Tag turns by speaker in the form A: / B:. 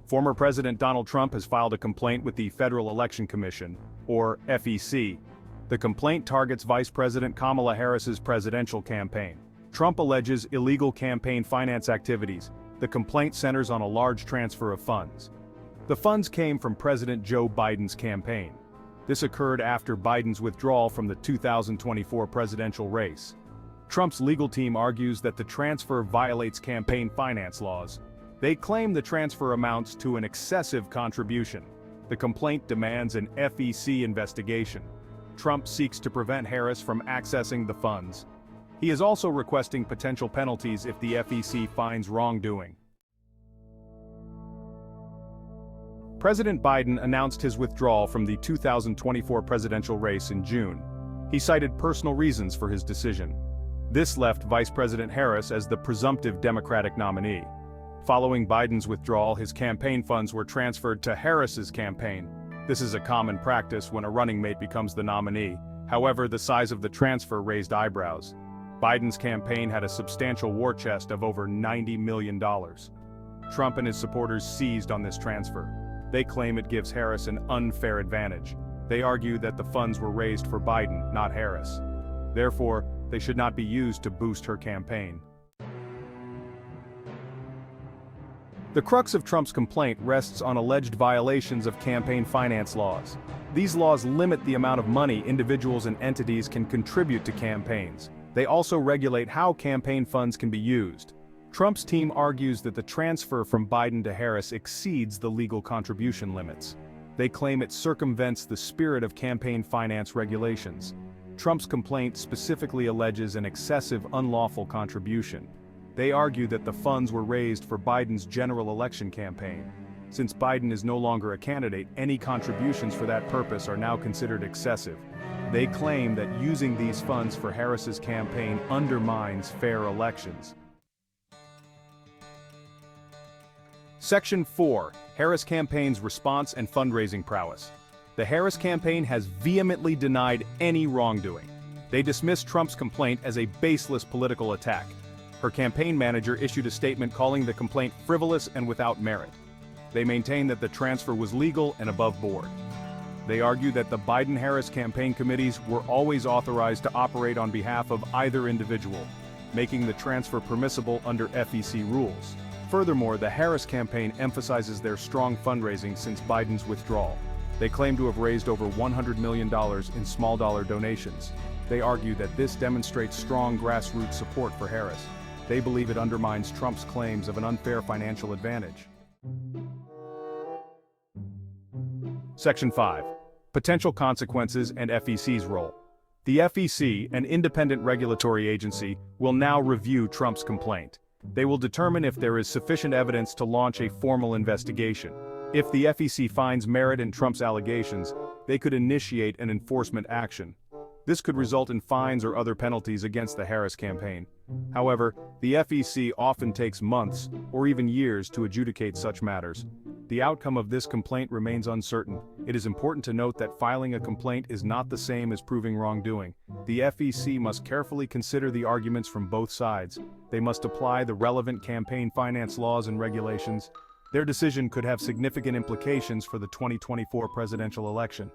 A: Former President Donald Trump has filed a complaint with the Federal Election Commission, or FEC. The complaint targets Vice President Kamala Harris's presidential campaign. Trump alleges illegal campaign finance activities. The complaint centers on a large transfer of funds. The funds came from President Joe Biden's campaign. This occurred after Biden's withdrawal from the 2024 presidential race. Trump's legal team argues that the transfer violates campaign finance laws. They claim the transfer amounts to an excessive contribution. The complaint demands an FEC investigation. Trump seeks to prevent Harris from accessing the funds. He is also requesting potential penalties if the FEC finds wrongdoing. President Biden announced his withdrawal from the 2024 presidential race in June. He cited personal reasons for his decision. This left Vice President Harris as the presumptive Democratic nominee. Following Biden's withdrawal, his campaign funds were transferred to Harris's campaign. This is a common practice when a running mate becomes the nominee. However, the size of the transfer raised eyebrows. Biden's campaign had a substantial war chest of over $90 million. Trump and his supporters seized on this transfer. They claim it gives Harris an unfair advantage. They argue that the funds were raised for Biden, not Harris. Therefore, they should not be used to boost her campaign. The crux of Trump's complaint rests on alleged violations of campaign finance laws. These laws limit the amount of money individuals and entities can contribute to campaigns. They also regulate how campaign funds can be used. Trump's team argues that the transfer from Biden to Harris exceeds the legal contribution limits. They claim it circumvents the spirit of campaign finance regulations. Trump's complaint specifically alleges an excessive unlawful contribution. They argue that the funds were raised for Biden's general election campaign. Since Biden is no longer a candidate, any contributions for that purpose are now considered excessive. They claim that using these funds for Harris's campaign undermines fair elections. Section 4. Harris Campaign's Response and Fundraising Prowess. The Harris campaign has vehemently denied any wrongdoing. They dismiss Trump's complaint as a baseless political attack. Her campaign manager issued a statement calling the complaint frivolous and without merit. They maintain that the transfer was legal and above board. They argue that the Biden-Harris campaign committees were always authorized to operate on behalf of either individual, making the transfer permissible under FEC rules. Furthermore, the Harris campaign emphasizes their strong fundraising since Biden's withdrawal. They claim to have raised over $100 million in small-dollar donations. They argue that this demonstrates strong grassroots support for Harris. They believe it undermines Trump's claims of an unfair financial advantage. Section 5. Potential consequences and FEC's role. The FEC, an independent regulatory agency, will now review Trump's complaint. They will determine if there is sufficient evidence to launch a formal investigation. If the FEC finds merit in Trump's allegations, they could initiate an enforcement action. This could result in fines or other penalties against the Harris campaign. However, the FEC often takes months or even years to adjudicate such matters. The outcome of this complaint remains uncertain. It is important to note that filing a complaint is not the same as proving wrongdoing. The FEC must carefully consider the arguments from both sides. They must apply the relevant campaign finance laws and regulations. Their decision could have significant implications for the 2024 presidential election.